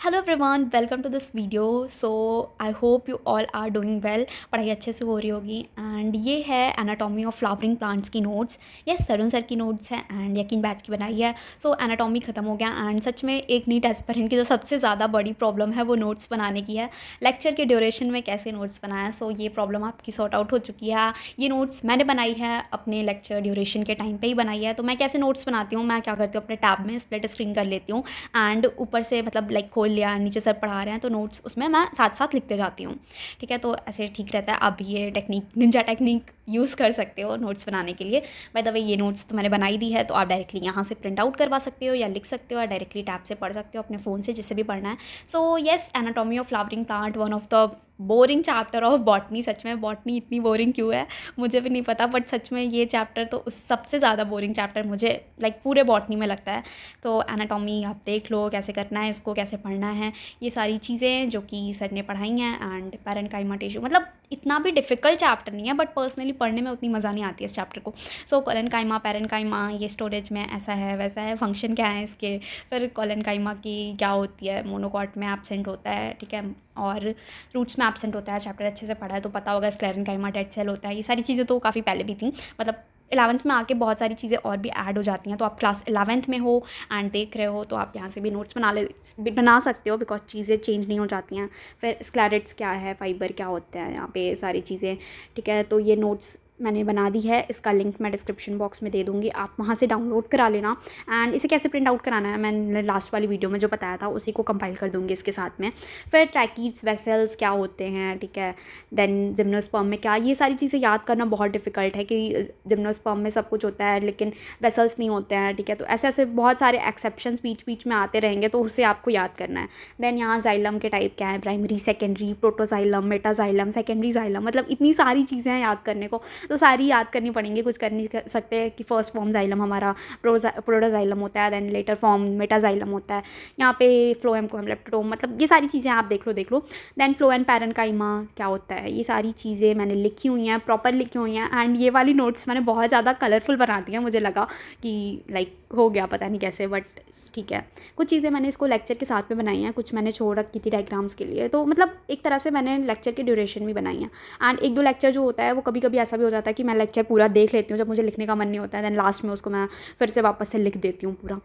Hello everyone, welcome to this video. So I hope you all are doing well. पढ़ाई अच्छे से हो रही होगी। एंड ये है एनाटॉमी ऑफ फ्लावरिंग प्लांट्स की नोट्स। यस, तरुण सर की नोट्स हैं एंड यकीन बैच की बनाई है। सो एनाटॉमी ख़त्म हो गया एंड सच में एक नीट एस्पिरेंट की जो सबसे ज़्यादा बड़ी प्रॉब्लम है वो नोट्स बनाने की है। लेक्चर के ड्यूरेशन में कैसे नोट्स बनाया, सो ये प्रॉब्लम आपकी सॉर्ट आउट हो चुकी है। ये नोट्स मैंने बनाई है अपने लेक्चर ड्यूरेशन के टाइम पर ही बनाई है। तो मैं कैसे नोट्स बनाती हूँ, मैं क्या करती हूँ, अपने टैब में स्प्लिट स्क्रीन कर लेती हूँ एंड ऊपर से मतलब लाइक खोल लिया, नीचे सर पढ़ा रहे हैं तो नोट्स उसमें मैं साथ साथ लिखते जाती हूँ। ठीक है, तो ऐसे ठीक रहता है। आप भी ये टेक्निक, निंजा टेक्निक यूज़ कर सकते हो नोट्स बनाने के लिए। बाय द वे, ये नोट्स तो मैंने बनाई दी है, तो आप डायरेक्टली यहाँ से प्रिंट आउट करवा सकते हो या लिख सकते हो या डायरेक्टली टैब से पढ़ सकते हो अपने फ़ोन से, जिससे भी पढ़ना है। So yes, anatomy of flowering plant, one of the boring chapter of botany. सच में बॉटनी इतनी बोरिंग क्यों है मुझे भी नहीं पता, बट सच में ये चैप्टर तो सबसे ज़्यादा बोरिंग चैप्टर मुझे लाइक पूरे बॉटनी में लगता है। तो एनाटॉमी आप देख लो कैसे करना है, इसको कैसे पढ़ना है, ये सारी चीज़ें जो कि सर ने पढ़ाई हैं। एंड पैरेन्काइमा टिश्यू मतलब इतना भी डिफ़िकल्ट चैप्टर नहीं है, बट पर्सनली पढ़ने में उतनी मज़ा नहीं आती है इस चैप्टर को। सो कोलेनकाइमा, पैरेन्काइमा, ये स्टोरेज में ऐसा है वैसा है, फंक्शन क्या है इसके, फिर कोलेनकाइमा की क्या होती है, मोनोकॉट में एब्सेंट होता है, ठीक है, और रूट्स में एब्सेंट होता है। चैप्टर अच्छे से पढ़ा है तो पता होगा। स्क्लेरेनकाइमा डेड सेल होता है। ये सारी चीज़ें तो काफ़ी पहले भी थी, मतलब 11th में आके बहुत सारी चीज़ें और भी ऐड हो जाती हैं। तो आप क्लास 11th में हो एंड देख रहे हो तो आप यहाँ से भी नोट्स बना सकते हो, बिकॉज चीज़ें चेंज नहीं हो जाती हैं। फिर स्क्लेरेट्स क्या है, फाइबर क्या होता है, यहाँ पे सारी चीज़ें, ठीक है। तो ये नोट्स मैंने बना दी है, इसका लिंक मैं डिस्क्रिप्शन बॉक्स में दे दूँगी, आप वहाँ से डाउनलोड करा लेना। एंड इसे कैसे प्रिंट आउट कराना है मैंने लास्ट वाली वीडियो में जो बताया था, उसी को कंपाइल कर दूँगी इसके साथ में। फिर ट्रैकीड्स, वेसल्स क्या होते हैं, ठीक है, देन जिम्नोस्पर्म में क्या, ये सारी चीज़ें याद करना बहुत डिफ़िकल्ट है कि जिम्नोस्पर्म में सब कुछ होता है लेकिन वेसल्स नहीं होते हैं, ठीक है। तो ऐसे ऐसे बहुत सारे एक्सेप्शंस बीच बीच में आते रहेंगे, तो उसे आपको याद करना है। देन यहाँ जाइलम के टाइप क्या है, primary, secondary, protoxylem, metaxylem, secondary xylem, मतलब इतनी सारी चीज़ें हैं याद करने को, तो सारी याद करनी पड़ेंगी। कुछ कर नहीं कर सकते कि फर्स्ट फॉर्म जाइलम हमारा प्रोटोजाइलम होता है, देन लेटर फॉर्म मेटाजाइलम होता है। यहाँ पे फ्लोएम को हम लेप्टोम, मतलब ये सारी चीज़ें आप देख लो। देन फ्लो एंड पैरेन्काइमा क्या होता है, ये सारी चीज़ें मैंने लिखी हुई हैं, प्रॉपर लिखी हुई हैं। एंड ये वाली नोट्स मैंने बहुत ज़्यादा कलरफुल बना दी हैं, मुझे लगा कि लाइक हो गया पता नहीं कैसे, बट ठीक है। कुछ चीज़ें मैंने इसको लेक्चर के साथ में बनाई हैं, कुछ मैंने छोड़ रखी थी डायग्राम्स के लिए, तो मतलब एक तरह से मैंने लेक्चर की ड्यूरेशन भी बनाई है। एंड एक दो लेक्चर जो होता है वो कभी कभी ऐसा भी हो जाता है कि मैं लेक्चर पूरा देख लेती हूँ जब मुझे लिखने का मन नहीं होता है, देन लास्ट में उसको मैं फिर से वापस से लिख देती हूँ पूरा।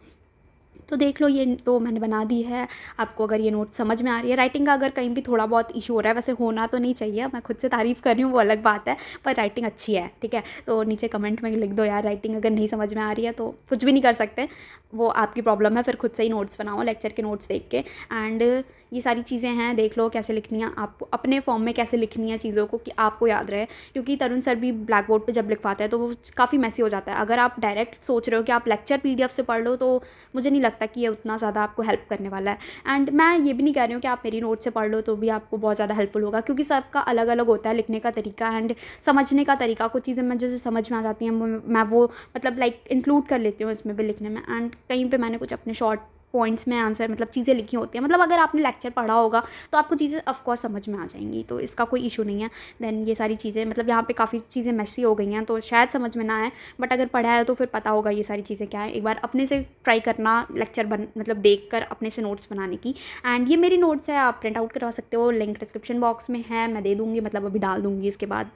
तो देख लो, ये तो मैंने बना दी है। आपको अगर ये नोट समझ में आ रही है, राइटिंग का अगर कहीं भी थोड़ा बहुत इशू हो रहा है, वैसे होना तो नहीं चाहिए, मैं खुद से तारीफ़ कर रही हूँ वो अलग बात है, पर राइटिंग अच्छी है, ठीक है। तो नीचे कमेंट में लिख दो यार, राइटिंग अगर नहीं समझ में आ रही है तो कुछ भी नहीं कर सकते, वो आपकी प्रॉब्लम है। फिर खुद से ही नोट्स बनाओ लेक्चर के नोट्स देख के। एंड ये सारी चीज़ें हैं, देख लो कैसे लिखनी है, आपको अपने फॉर्म में कैसे लिखनी है चीज़ों को कि आपको याद रहे। क्योंकि तरुण सर भी ब्लैक बोर्ड पे जब लिखवाते हैं तो वो काफ़ी मैसी हो जाता है। अगर आप डायरेक्ट सोच रहे हो कि आप लेक्चर पीडीएफ से पढ़ लो, तो मुझे नहीं लगता कि ये उतना ज़्यादा आपको हेल्प करने वाला है। एंड मैं ये भी नहीं कह रही हूँ कि आप मेरी नोट से पढ़ लो तो भी आपको बहुत ज़्यादा हेल्पफुल होगा, क्योंकि सबका अलग अलग होता है लिखने का तरीका एंड समझने का तरीका। कुछ चीज़ें मैं जैसे समझ में आ जाती हैं मैं वो मतलब लाइक इंक्लूड कर लेती हूँ इसमें भी लिखने में। एंड कहीं पे मैंने कुछ अपने शॉर्ट पॉइंट्स में आंसर मतलब चीज़ें लिखी होती हैं, मतलब अगर आपने लेक्चर पढ़ा होगा तो आपको चीज़ें ऑफकोर्स समझ में आ जाएंगी, तो इसका कोई इशू नहीं है। देन ये सारी चीज़ें मतलब यहाँ पे काफ़ी चीज़ें मैसी हो गई हैं तो शायद समझ में ना आए, बट अगर पढ़ा है तो फिर पता होगा ये सारी चीज़ें क्या है। एक बार अपने से ट्राई करना लेक्चर मतलब देख कर अपने से नोट्स बनाने की। एंड ये मेरी नोट्स है, आप प्रिंट आउट करवा सकते हो, लिंक डिस्क्रिप्शन बॉक्स में है, मैं दे दूँगी, मतलब अभी डाल दूँगी इसके बाद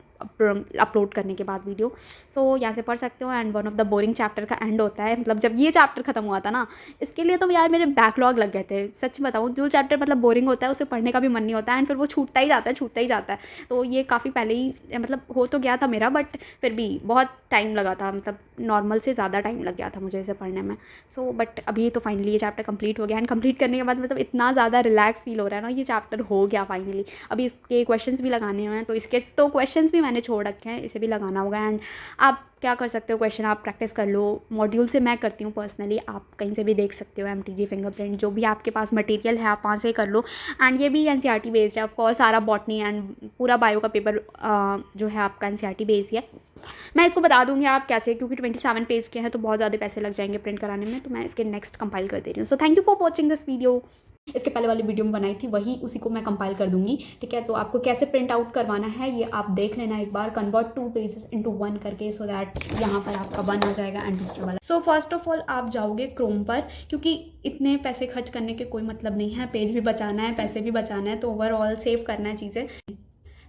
अपलोड करने के बाद वीडियो। सो यहाँ से पढ़ सकते हो। And one of the boring chapter का एंड होता है, मतलब जब ये चैप्टर खत्म हुआ था ना, इसके लिए तो यार मेरे बैकलॉग लग गए थे। सच बताऊँ, जो चैप्टर मतलब बोरिंग होता है उसे पढ़ने का भी मन नहीं होता है, एंड फिर वो छूटता ही जाता है, छूटता ही जाता है। तो ये काफ़ी पहले ही मतलब हो तो गया था मेरा, बट फिर भी बहुत टाइम लगा था, मतलब नॉर्मल से ज़्यादा टाइम लग गया था मुझे इसे पढ़ने में। सो बट अभी तो फाइनली ये चैप्टर कंप्लीट हो गया। एंड कंप्लीट करने के बाद मतलब इतना ज़्यादा रिलैक्स फील हो रहा है ना, ये चैप्टर हो गया फाइनली। अभी इसके क्वेश्चंस भी लगाने हुए हैं, तो इसके तो क्वेश्चंस भी मैंने छोड़ रखे हैं, इसे भी लगाना होगा। एंड आप क्या कर सकते हो, क्वेश्चन आप प्रैक्टिस कर लो मॉड्यूल से, मैं करती हूँ पर्सनली, आप कहीं से भी देख सकते हो, एमटीजी, फिंगरप्रिंट, जो भी आपके पास मटेरियल है आप वहाँ से कर लो। एंड ये भी एनसीईआरटी बेस्ड है ऑफकोर्स, सारा बॉटनी एंड पूरा बायो का पेपर जो है आपका एनसीईआरटी बेस्ड है। मैं इसको बता दूंगी आप कैसे, क्योंकि 27 पेज के हैं तो बहुत ज़्यादा पैसे लग जाएंगे प्रिंट कराने में, तो मैं इसके नेक्स्ट कंपाइल कर दे रही हूँ। सो thank you for watching this video. इसके पहले वाली वीडियो में बनाई थी वही, उसी को मैं कंपाइल कर दूंगी, ठीक है। तो आपको कैसे प्रिंट आउट करवाना है ये आप देख लेना एक बार, कन्वर्ट 2 पेजेस इनटू 1 करके, सो दैट यहाँ पर आपका 1 आ जाएगा एंड दूसरा वाला। सो फर्स्ट ऑफ ऑल आप जाओगे क्रोम पर, क्योंकि इतने पैसे खर्च करने के कोई मतलब नहीं है, पेज भी बचाना है, पैसे भी बचाना है, तो ओवरऑल सेव करना है चीज़ें।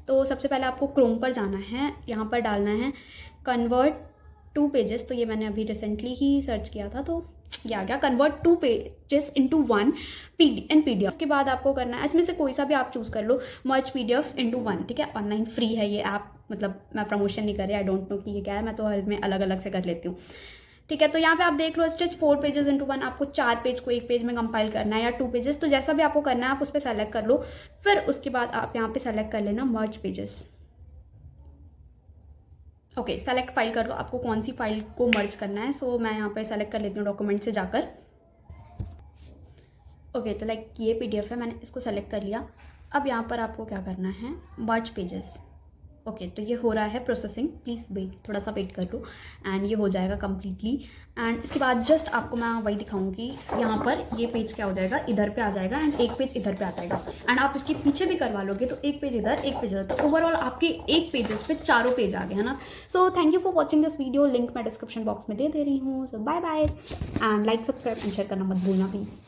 तो सबसे पहले आपको क्रोम पर जाना है, यहाँ पर डालना है कन्वर्ट 2 पेजेस, तो ये मैंने अभी रिसेंटली ही सर्च किया था, तो ये आ गया कन्वर्ट 2 पेजेस इनटू 1 PDF। उसके बाद आपको करना है, इसमें से कोई सा भी आप चूज़ कर लो, मर्ज PDF इनटू 1, ठीक है। ऑनलाइन फ्री है ये ऐप, मतलब मैं प्रमोशन नहीं कर रही, आई डोंट नो कि ये क्या है, मैं तो हर में अलग अलग से कर लेती हूँ, ठीक है। तो यहाँ पे आप देख लो स्टिच 4 पेजेस इनटू 1, आपको 4 पेज को एक पेज में कंपाइल करना है या 2 पेजेस, तो जैसा भी आपको करना है आप उस पर सेलेक्ट कर लो। फिर उसके बाद आप यहाँ पे सेलेक्ट कर लेना मर्ज पेजेस। ओके, सेलेक्ट फाइल कर लो, आपको कौन सी फाइल को मर्ज करना है। सो मैं यहाँ पे सेलेक्ट कर लेती हूँ डॉक्यूमेंट से जाकर। ओके, तो लाइक ये PDF है, मैंने इसको सेलेक्ट कर लिया। अब यहाँ पर आपको क्या करना है, मर्ज पेजेस। ओके, तो ये हो रहा है प्रोसेसिंग, प्लीज़ वेट, थोड़ा सा वेट कर लो एंड ये हो जाएगा कम्प्लीटली। एंड इसके बाद जस्ट आपको मैं वही दिखाऊंगी, यहाँ पर ये पेज क्या हो जाएगा, इधर पे आ जाएगा एंड एक पेज इधर पे आ जाएगा। एंड आप इसके पीछे भी करवा लोगे तो एक पेज इधर, एक पेज इधर, तो ओवरऑल आपके एक पेजेस पे 4 पेज आ गए, है ना। So thank you for watching this video, link मैं डिस्क्रिप्शन बॉक्स में दे रही हूँ। So bye bye and like, subscribe and share करना मत भूलना प्लीज़।